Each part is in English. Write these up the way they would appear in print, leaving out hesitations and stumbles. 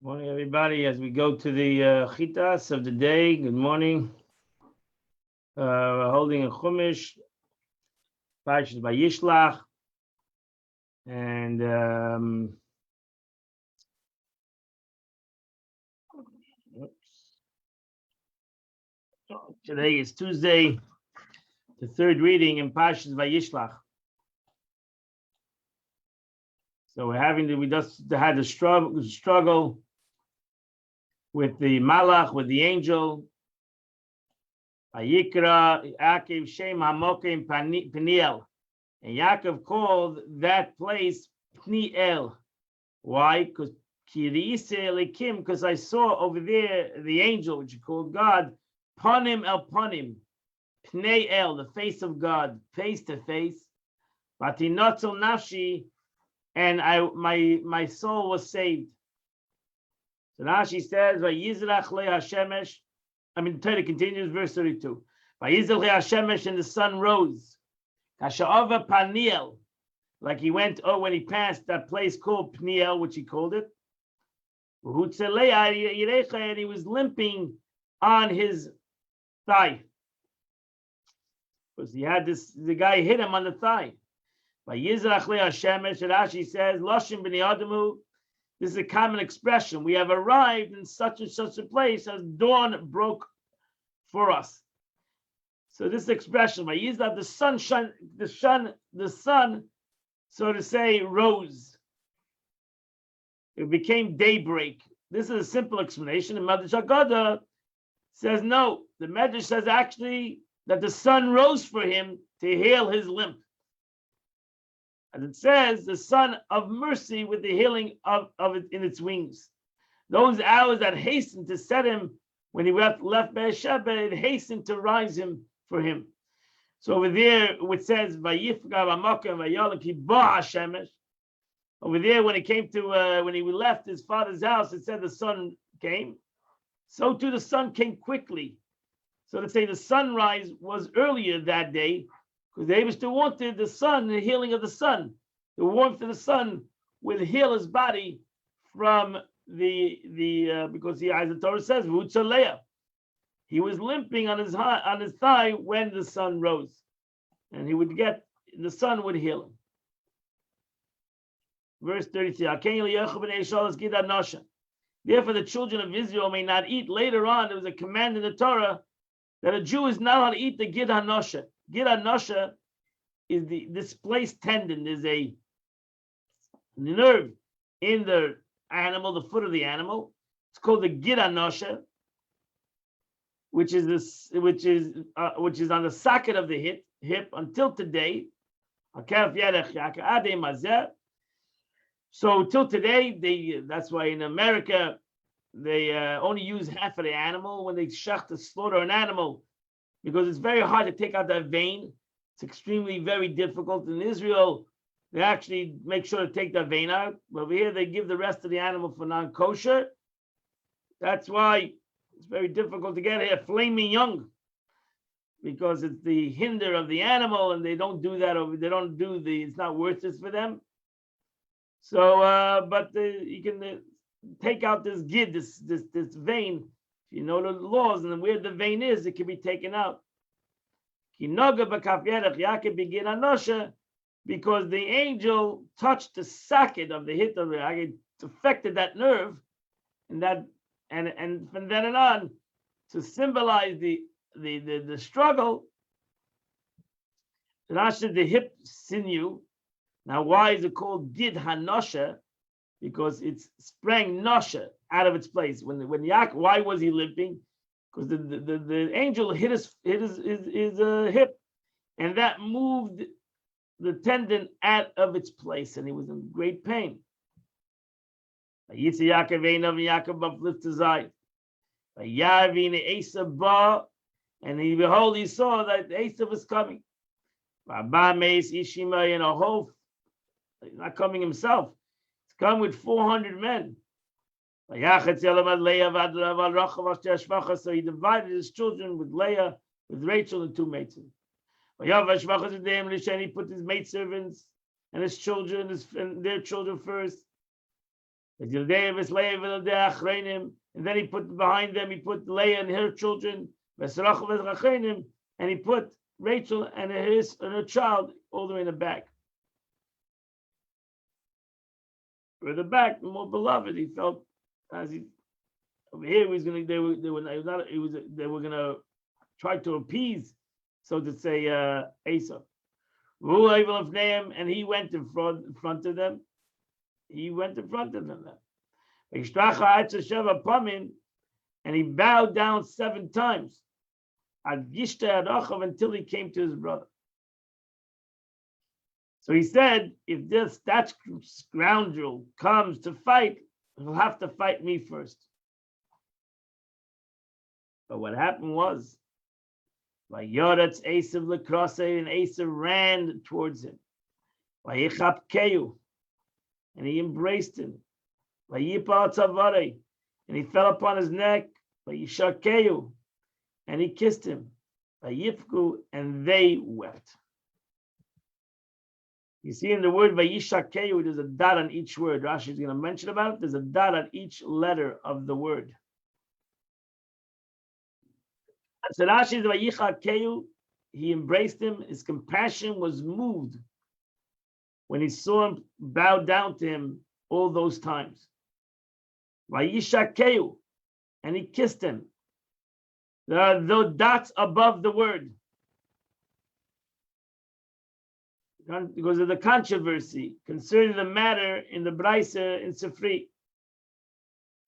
Morning, everybody. As we go to the chitas of the day, good morning. We're holding a chumash, Parshas Vayishlach, and today is Tuesday, the third reading in Parshas Vayishlach. So we just had a struggle with the malach, with the angel. Vayikra Yaakov Shem Hamokim Peniel, and Yaakov called that place Pniel. Why? Because I saw over there the angel, which he called God, Panim El Panim, Pnei El, the face of God, face to face. Vatinotzel Nafshi, and my soul was saved. So now she says, Vayizrach Le Hashemesh. The Torah continues, verse 32. Vayizrach Le Hashemesh, and the sun rose. Kasha'ava Paniel, like he went, when he passed that place called Pniel, which he called it. And he was limping on his thigh. Because he had the guy hit him on the thigh. Vayizrach Le Hashemesh, Rashi says, Loshim b'nei Adamu. This is a common expression. We have arrived in such and such a place as dawn broke for us. So this expression, Vayizrach, the sun, so to say, rose. It became daybreak. This is a simple explanation. The Medrash Haggadah says no. The Medrash says actually that the sun rose for him to heal his limp. As it says, the sun of mercy with the healing of it in its wings. Those hours that hastened to set him when he left Beersheba, it hastened to rise him for him. So over there, it says, Vayifga v'amokem v'yolim ki bo hashemesh. Over there, when it came to when he left his father's house, it said the sun came. So too the sun came quickly. So to say the sunrise was earlier that day, because the Eibishter wanted the sun, the healing of the sun, the warmth of the sun would heal his body from because as the Torah says, Vutzaleah. He was limping on his thigh when the sun rose, and the sun would heal him. Verse 33. Therefore, the children of Israel may not eat. Later on, there was a command in the Torah that a Jew is not allowed to eat the Gid HaNosha. Gid HaNosha is the displaced tendon. There's a nerve in the animal, the foot of the animal. It's called the Gid HaNosha, which is on the socket of the hip until today. So till today, that's why in America they only use half of the animal when they slaughter an animal, because it's very hard to take out that vein. It's extremely very difficult. In Israel, they actually make sure to take that vein out. But over here, they give the rest of the animal for non-kosher. That's why it's very difficult to get here flaming young, because it's the hinder of the animal, and they don't do that it's not worth it for them. So, but you can take out this gid, this vein. If you know the laws and where the vein is, it can be taken out. Because the angel touched the socket of the hip of it, affected that nerve, and from then on, to symbolize the struggle, the hip sinew. Now, why is it called Gid HaNosha? Because it sprang Nosha out of its place. When Yaakov, why was he limping? Because the angel hit his hip, and that moved the tendon out of its place, and he was in great pain. Yaakov uplifted his eyes. And behold, he saw that Esav was coming. And a whole, he's not coming himself. He's come with 400 men. So he divided his children with Leah, with Rachel, and two mates. And he put his maidservants and his children and their children first. And then he put behind them, he put Leah and her children, and he put Rachel and her child all the way in the back. For the back, the more beloved, he felt as he over here they were gonna try to appease, so to say, Esau. And he went in front of them. He went in front of them. And he bowed down 7 times until he came to his brother. So he said, if that scoundrel comes to fight, he'll have to fight me first. But what happened was, Yoretz Esav Lekrosei, and Esav ran towards him. And he embraced him. And he fell upon his neck. And he kissed him. And they wept. You see in the word Vayishakehu, there's a dot on each word. Rashi is going to mention about it. There's a dot on each letter of the word. So Rashi is Vayishakehu. He embraced him. His compassion was moved when he saw him bow down to him all those times. Vayishakehu, and he kissed him. There are those dots above the word. Because of the controversy concerning the matter in the Braisa in Sifri.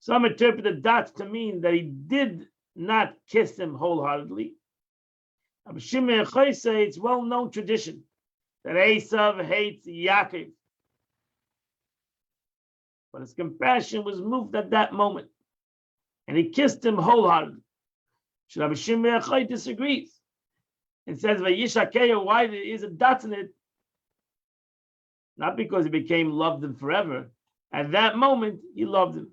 Some interpret the dots to mean that he did not kiss him wholeheartedly. It's well-known tradition that Esav hates Yaakov. But his compassion was moved at that moment. And he kissed him wholeheartedly. Rabbi Shimon Yochai disagrees. And says, Vayishakehu, why there is a dot in it? Not because he became loved him forever. At that moment, he loved him.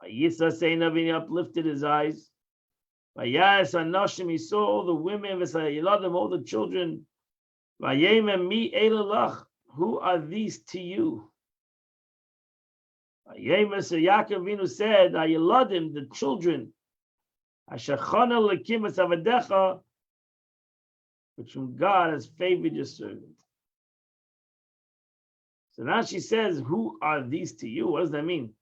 Vayisa Seinav, he uplifted his eyes. Vayas Anoshim, he saw all the women, Vasayiladim, all the children. Vayemem mi elalach, who are these to you? Vayemes Yaakov Avinu said, Ayiladim, the children. Ashachana lekimas avadecha, which from God has favored your servant. So now she says, who are these to you? What does that mean?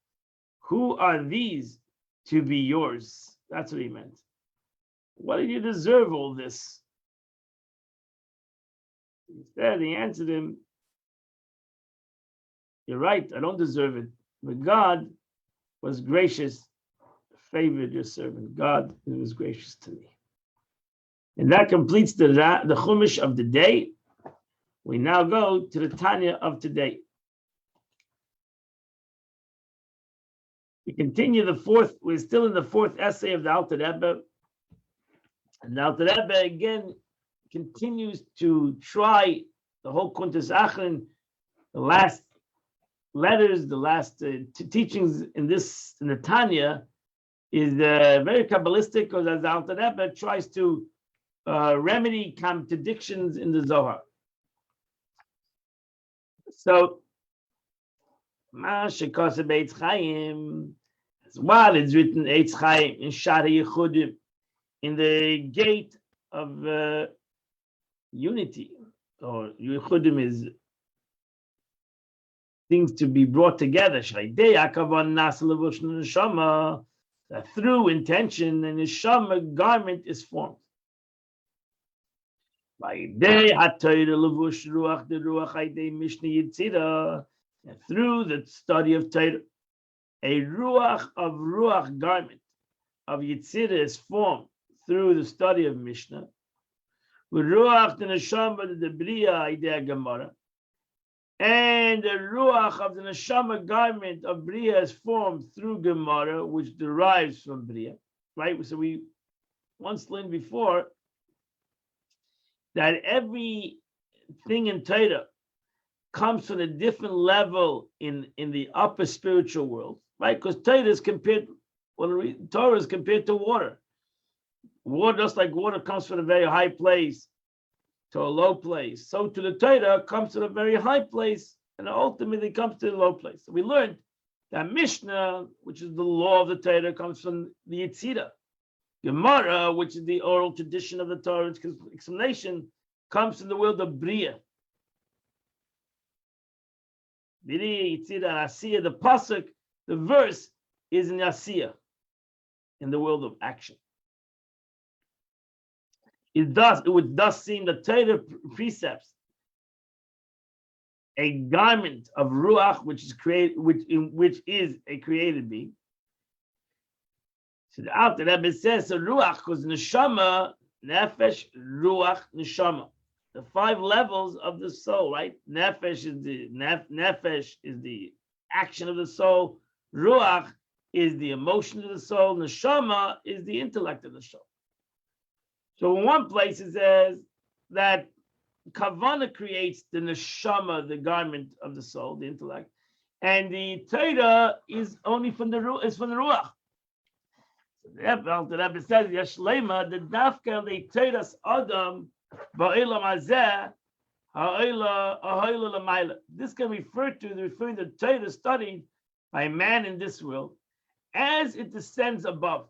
Who are these to be yours? That's what he meant. Why did you deserve all this? Instead, he answered him, you're right, I don't deserve it. But God was gracious, favored your servant. God was gracious to me. And that completes the Chumash of the day. We now go to the Tanya of today. We continue we're still in the 4th essay of the Alter Rebbe. And the Alter Rebbe again continues to try the whole Kuntas Achron, the last letters, the last teachings in the Tanya is very Kabbalistic, because as the Alter Rebbe tries to remedy contradictions in the Zohar. So, Mashakasa Beitz Chaim, as well, it's written Eitz Chaim in Shari Yechudim, in the gate of unity, or Yechudim is things to be brought together. That through intention, an neshama garment is formed. And through the study of Torah, a ruach garment of Yitzira is formed through the study of Mishnah. Ruach the neshama the bria idea Gemara, and the ruach of the neshama garment of bria is formed through Gemara, which derives from bria. Right. So we once learned before that every thing in Torah comes from a different level in the upper spiritual world, right? Because Torah is compared to water. Water, just like water comes from a very high place to a low place, so to the Torah comes to a very high place and ultimately comes to the low place. So we learned that Mishnah, which is the law of the Torah, comes from the Yetzirah. Gemara, which is the oral tradition of the Torah, its explanation comes from the world of Bria. The pasuk, the verse is in Yasiya, in the world of action. It would thus seem that Torah precepts a garment of ruach, which is created, which is a created being. So after that, it says so ruach, because neshama, nefesh, ruach, neshama, the 5 levels of the soul, right? Nefesh is the action of the soul. Ruach is the emotion of the soul. Neshama is the intellect of the soul. So in one place it says that Kavana creates the neshama, the garment of the soul, the intellect, and the Torah is only from the ruach. So the Rebbe says Yashlema the dafka the Torah's Adam ba'olam hazeh ha'olam l'mayla. This can refer to the Torah studied by man in this world as it descends above.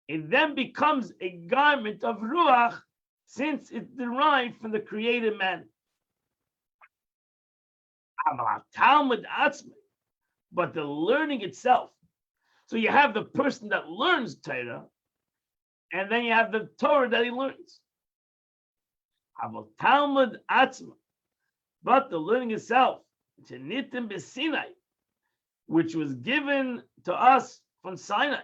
It then becomes a garment of ruach, since it derived from the created man. But the learning itself. So you have the person that learns Torah, and then you have the Torah that he learns. But the learning itself, which was given to us from Sinai,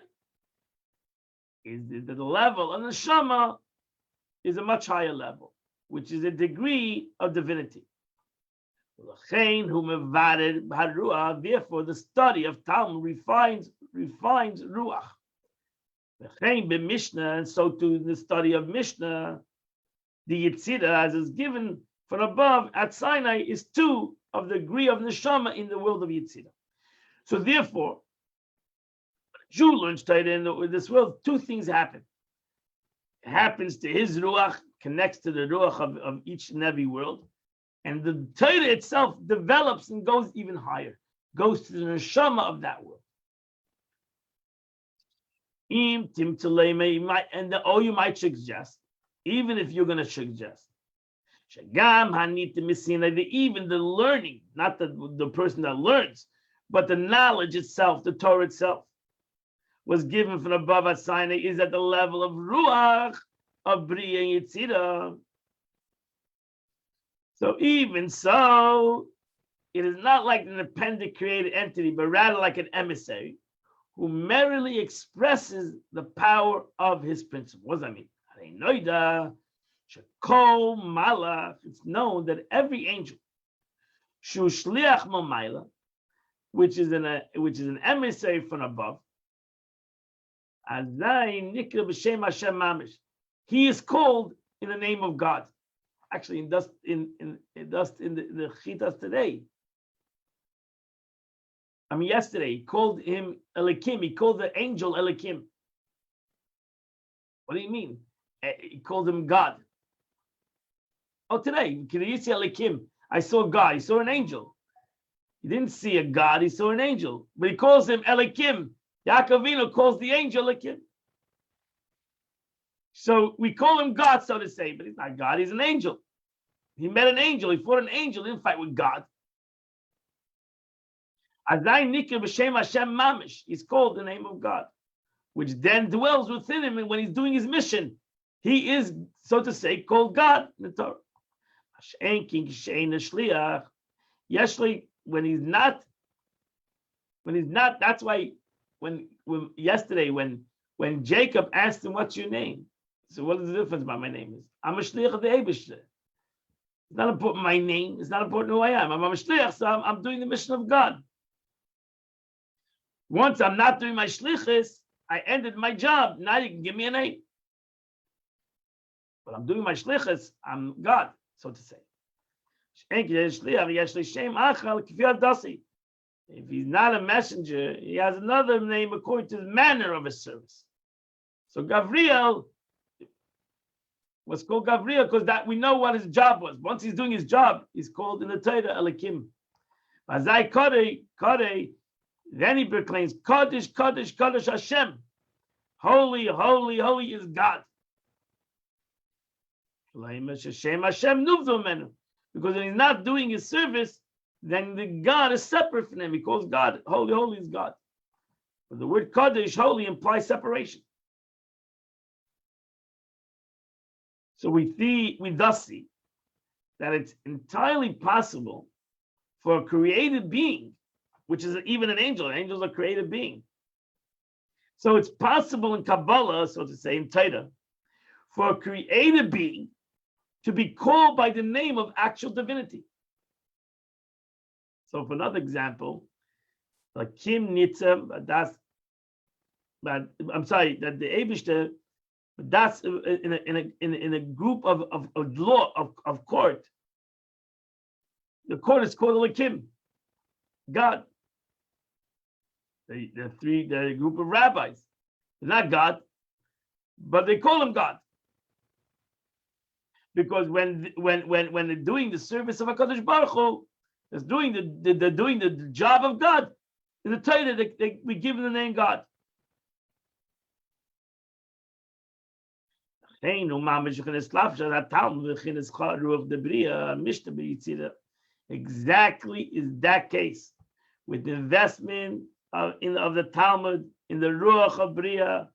is the level of the neshama is a much higher level, which is a degree of divinity. Therefore, the study of Talmud refines ruach. And so too the study of Mishnah, the Yetzirah, as is given from above at Sinai, is 2 of the degree of neshama in the world of Yetzirah. So therefore, Jew learns Torah in this world, 2 things happen. It happens to his ruach, connects to the ruach of each and every world, and the Torah itself develops and goes even higher, goes to the neshama of that world. You might suggest, even if you're going to suggest, even the learning, not the person that learns, but the knowledge itself, the Torah itself, was given from above at Sinai, is at the level of ruach, of Bria and Yetzirah. So even so, it is not like an independent created entity, but rather like an emissary who merely expresses the power of his principle. What does that mean? It's known that every angel, which is an emissary from above, he is called in the name of God. Actually, in the Chitas today. Yesterday, he called him Elikim. He called the angel Elikim. What do you mean? He called him God. Oh, today, you see Elikim? I saw God. He saw an angel. He didn't see a God. He saw an angel. But he calls him Elikim. Yaakov Avinu calls the angel Elikim. So we call him God, so to say, but he's not God. He's an angel. He met an angel. He fought an angel. He didn't fight with God. He's called the name of God, which then dwells within him. And when he's doing his mission, he is, so to say, called God in the Torah. When he's not, that's why when yesterday, when Jacob asked him, "What's your name?" So what is the difference about my name? Is I'm a shliach of the Eibishter. It's not important my name. It's not important who I am. I'm a shliach, so I'm doing the mission of God. Once I'm not doing my shlichus, I ended my job. Now you can give me a name. But I'm doing my shlichus. I'm God, so to say. If he's not a messenger, he has another name according to the manner of his service. So Gavriel was called Gavriel because that we know what his job was. Once he's doing his job, he's called in the Torah Elikim. Azai Kodei, then he proclaims, Kodesh, Kodesh, Kodesh Hashem. Holy, holy, holy is God. Because when he's not doing his service, then the God is separate from him. He calls God, holy, holy is God. But the word Kodesh, holy, implies separation. So we thus see that it's entirely possible for a created being, which is even an angel. Angels are created being. So it's possible in Kabbalah, so to say, in Torah, for a created being to be called by the name of actual divinity. So for another example, like Kim Nitza, that the Eibishter, that's in a group of law of court. The court is called Lakim, God. The group of rabbis, they're not God, but they call him God. Because when they're doing the service of HaKadosh Baruch Hu, they're doing the job of God. In the Torah, we give them the name God. Exactly is that case with the investment of the Talmud in the Ruach of Bria,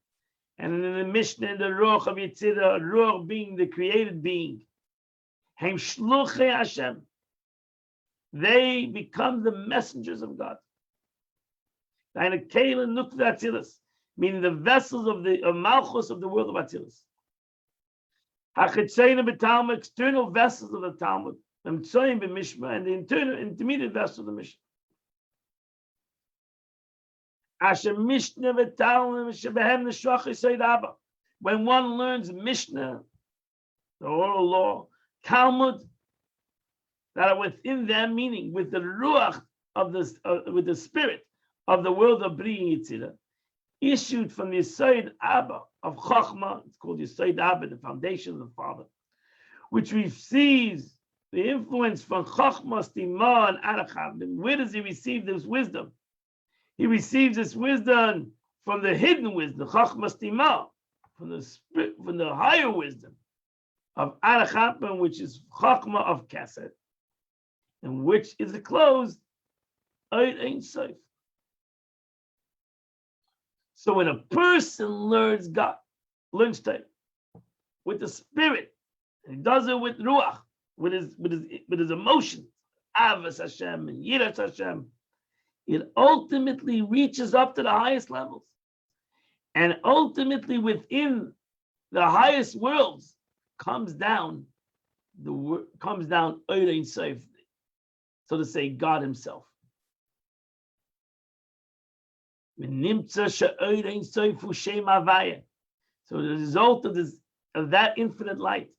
and in the Mishnah in the Ruach of Yetzirah, Ruach being the created being. Hem shluchei Hashem. They become the messengers of God. Meaning the vessels of Malchus of the world of Atzilus. External vessels of the Talmud, and the internal intermediate vessels of the Mishnah. When one learns Mishnah, the oral law, Talmud, that are within them, meaning with the ruach of this, with the spirit of the world of Bri Yitzira, issued from the Yesod Abba of Chochmah, it's called Yesod Abba, the foundation of the Father, which receives the influence from Chochmah, Stima, and Aracham. And where does he receive this wisdom? He receives this wisdom from the hidden wisdom, Chochmah Stima, from the higher wisdom of Aracham, which is Chochmah of Kesed, and which is closed Eid Ein Sof. So when a person learns God, learns Torah with the spirit, and he does it with ruach, with his emotions, avas Hashem and yiras Hashem, it ultimately reaches up to the highest levels, and ultimately within the highest worlds comes down Eid Ein Sof, so to say, God Himself. So the result of that infinite light,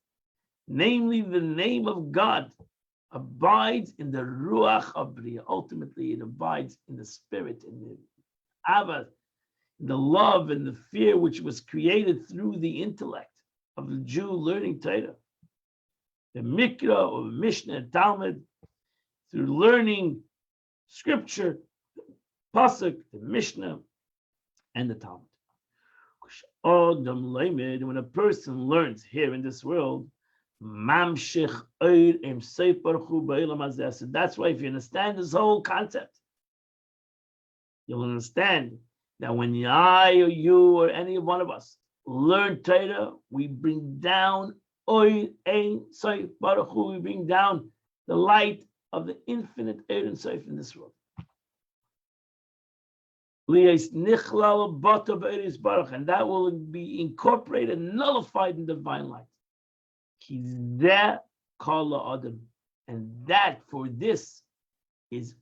namely the name of God, abides in the Ruach of Bria. Ultimately, it abides in the spirit, in the Ava, in the love and the fear which was created through the intellect of the Jew learning Torah. The Mikra or Mishnah and Talmud, through learning scripture, Pasuk, the Mishnah, and the Talmud. When a person learns here in this world, so that's why if you understand this whole concept, you'll understand that when I or you or any one of us learn Torah, we bring down we bring down the light of the infinite Ein and Sof in this world. And that will be incorporated, nullified in divine light. And that for this is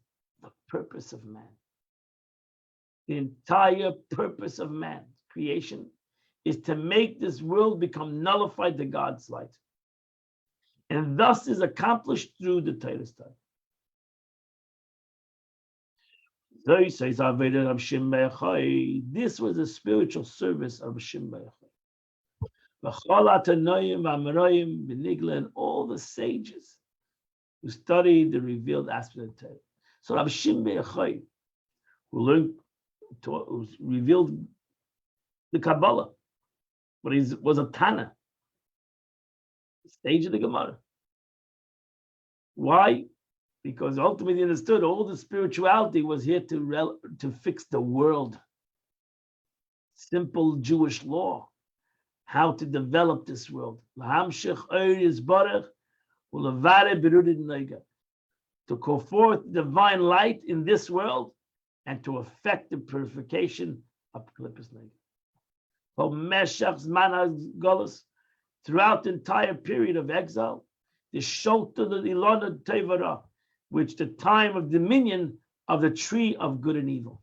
the purpose of man. The entire purpose of man, creation, is to make this world become nullified to God's light. And thus is accomplished through the Torah study. This was the spiritual service of Shimba and all the sages who studied the revealed aspect of Torah. So Rabbi Shimon ben Yochai, who revealed the Kabbalah, but he was a Tana, stage of the Gemara. Why? Because ultimately he understood all the spirituality was here to fix the world. Simple Jewish law, how to develop this world. To call forth divine light in this world and to effect the purification of Klippas Nega. Throughout the entire period of exile, the Sholta the Ilona Tevara, which the time of dominion of the tree of good and evil.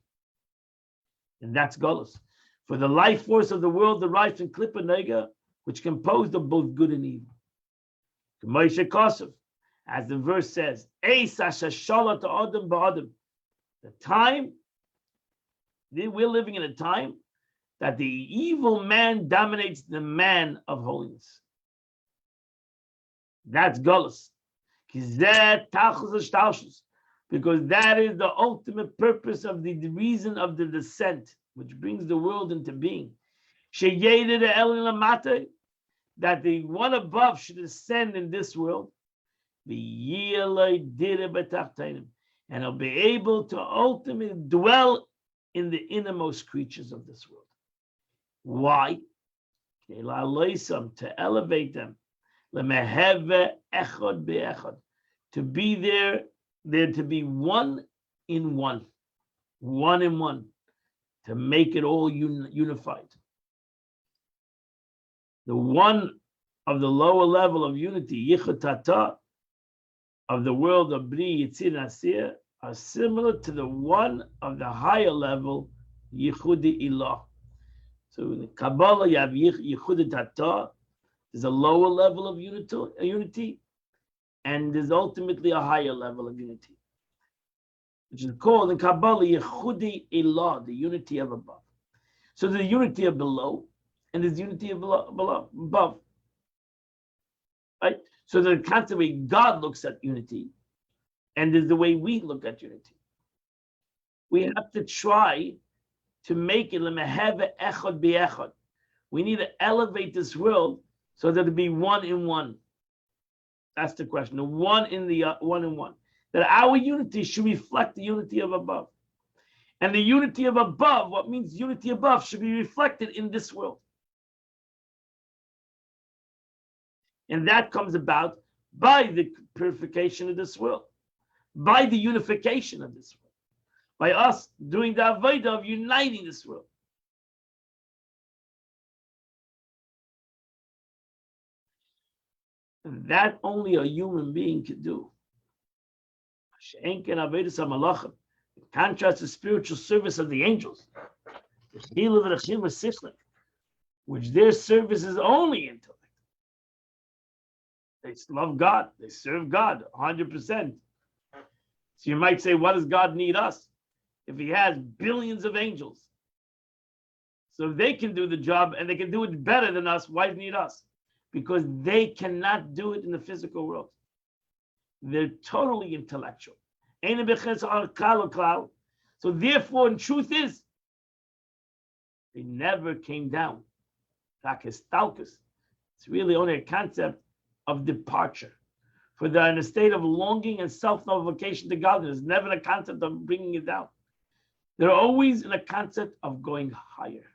And that's Golos. For the life force of the world derives from Klippa Nega, which composed of both good and evil. Moshe Kosov, as the verse says, the time, we're living in a time that the evil man dominates the man of holiness. That's Golos. Because that is the ultimate purpose of the reason of the descent, which brings the world into being. That the one above should ascend in this world, and he'll be able to ultimately dwell in the innermost creatures of this world. Why? To elevate them. To be there to be one in one, to make it all unified. The one of the lower level of unity, Yichud Tata, of the world of Bri Yitzir Nasir, are similar to the one of the higher level, Yichudi Ilah. So in the Kabbalah, you have Yichud Tata. There's a lower level of unity, and there's ultimately a higher level of unity, which is called in Kabbalah Yichudi Ilah, the unity of above. So there's the unity of below, and there's unity of above. Right? So there's the concept way God looks at unity, and there's the way we look at unity. We have to try to make it lemeheve echad bi'echad. We need to elevate this world so that it be one in one. That's the question. The one in one. That our unity should reflect the unity of above. And the unity of above, what means unity above, should be reflected in this world. And that comes about by the purification of this world, by the unification of this world, by us doing the avodah of uniting this world. And that only a human being can do. In contrast to spiritual service of the angels, which their service is only intellect. They love God, they serve God 100%. So you might say, what does God need us? If he has billions of angels. So if they can do the job and they can do it better than us, why does he need us? Because they cannot do it in the physical world. They're totally intellectual. So therefore, the truth is, they never came down. It's really only a concept of departure. For they're in a state of longing and self-nullification to God. There's never a concept of bringing it down. They're always in a concept of going higher.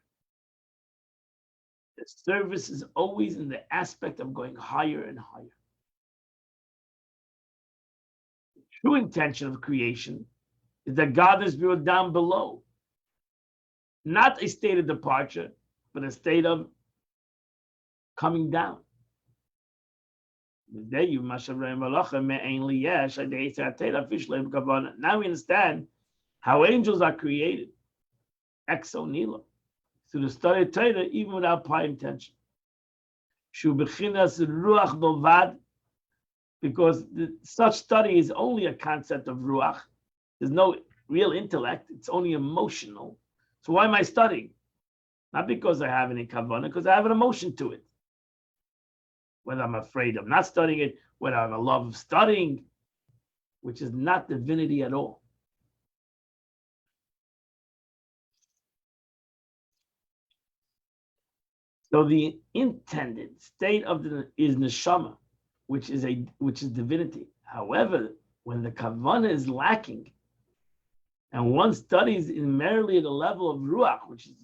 The service is always in the aspect of going higher and higher. The true intention of creation is that God is brought down below. Not a state of departure, but a state of coming down. Now we understand how angels are created. Exo Nilo. Through the study of Torah, even without prior intention. Because such study is only a concept of ruach. There's no real intellect. It's only emotional. So why am I studying? Not because I have any kavanah, because I have an emotion to it. Whether I'm afraid of not studying it, whether I have a love of studying, which is not divinity at all. So the intended state of is neshama, which is divinity. However, when the kavanah is lacking, and one studies merely at the level of ruach, which is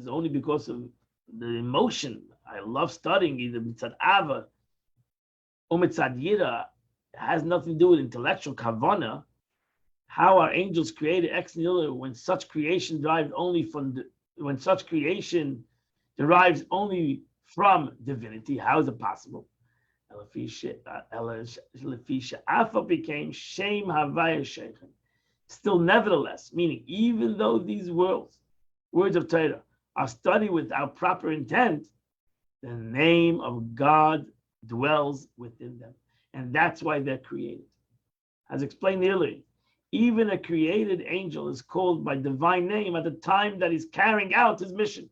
only because of the emotion. I love studying either mitzad ava or mitzad yira. It has nothing to do with intellectual kavanah. How are angels created ex nihilo when such creation derives only from divinity? How is it possible? Became shame havaya sheikhin. Still, nevertheless, meaning even though these words of Torah, are studied without proper intent, the name of God dwells within them, and that's why they're created. As explained earlier, even a created angel is called by divine name at the time that he's carrying out his mission,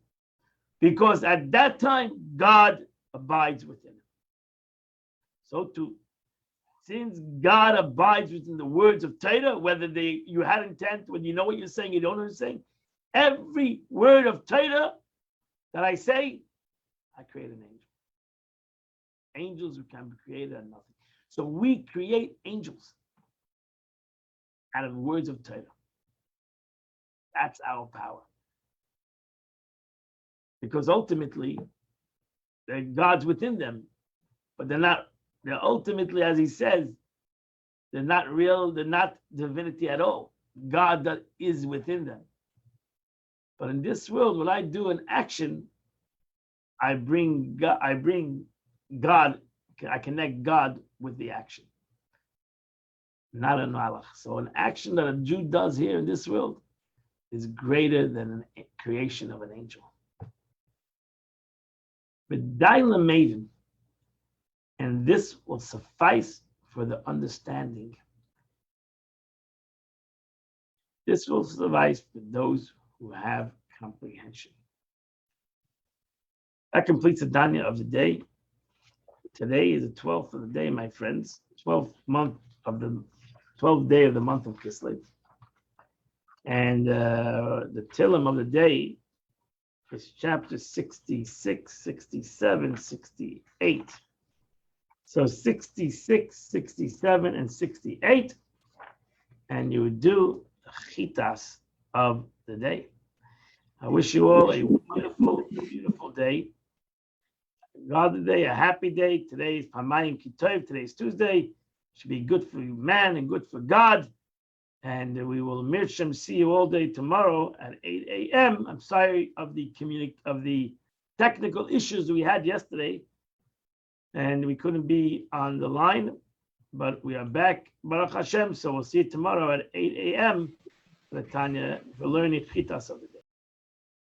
because at that time God abides within him. So too, since God abides within the words of Torah, whether you had intent, when you know what you're saying, you don't know what you're saying, every word of Torah that I say, I create an angel. Angels who can be created are nothing. So we create angels out of the words of Torah. That's our power. Because ultimately, God's within them, but they're ultimately, as he says, they're not real, they're not divinity at all. God that is within them. But in this world, when I do an action, I connect God with the action. Not a malach. So an action that a Jew does here in this world is greater than a creation of an angel. But Daila Maven, and this will suffice for the understanding. This will suffice for those who have comprehension. That completes the Danya of the day. Today is the 12th of the day, my friends. 12th day of the month of Kislev. And the Tillim of the day is chapter 66, 67, 68. So 66, 67, and 68. And you would do the chitas of the day. I wish you all a wonderful, beautiful day. Another day, a happy day. Today is Pamayim Kitov. Today is Tuesday. Should be good for man and good for God. And we will Mirsham see you all day tomorrow at 8 a.m. I'm sorry of the technical issues we had yesterday, and we couldn't be on the line, but we are back, Baruch Hashem. So we'll see you tomorrow at 8 a.m. for the Tanya for learning Chitas of the day.